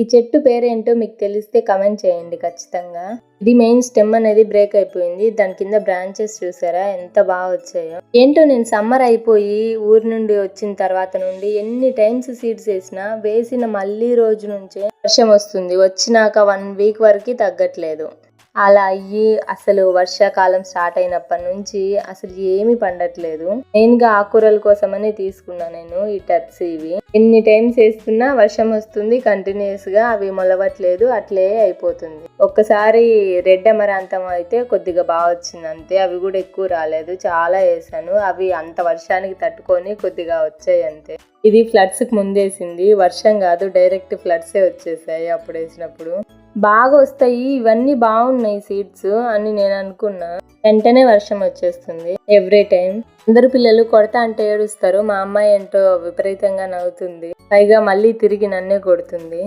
ఈ చెట్టు పేరేంటో మీకు తెలిస్తే కమెంట్ చేయండి ఖచ్చితంగా. ఇది మెయిన్ స్టెమ్ అనేది బ్రేక్ అయిపోయింది. దాని కింద బ్రాంచెస్ చూసారా ఎంత బాగా వచ్చాయో. ఏంటో నేను సమ్మర్ అయిపోయి ఊరు నుండి వచ్చిన తర్వాత నుండి ఎన్ని టైమ్స్ సీడ్స్ వేసిన మళ్ళీ రోజు నుంచే వర్షం వస్తుంది. వచ్చినాక 1 వీక్ వరకు తగ్గట్లేదు. అలా అయ్యి అసలు వర్షాకాలం స్టార్ట్ అయినప్పటి నుంచి అసలు ఏమీ పండట్లేదు. మెయిన్ గా ఆకుకూరల కోసమని తీసుకున్నా నేను ఈ టబ్స్. ఇవి ఎన్ని టైమ్స్ వేస్తున్నా వర్షం వస్తుంది కంటిన్యూస్ గా, అవి మొలవట్లేదు, అట్లే అయిపోతుంది. ఒక్కసారి రెడ్ అమరాంతం అయితే కొద్దిగా బాగా వచ్చింది అంతే. అవి కూడా ఎక్కువ రాలేదు, చాలా వేసాను. అవి అంత వర్షానికి తట్టుకొని కొద్దిగా వచ్చాయి అంతే. ఇది ఫ్లడ్స్ కి ముందేసింది, వర్షం కాదు, డైరెక్ట్ ఫ్లడ్సే వచ్చేసాయి అప్పుడు వేసినప్పుడు. బాగా వస్తాయి, ఇవన్నీ బాగున్నాయి సీడ్స్ అని నేను అనుకున్నా. వెంటనే వర్షం వచ్చేస్తుంది ఎవ్రీ టైం. అందరు పిల్లలు కొడతా అంటే ఏడుస్తారు, మా అమ్మాయి ఏంటో విపరీతంగా నవ్వుతుంది. పైగా మళ్ళీ తిరిగి నన్నే కొడుతుంది.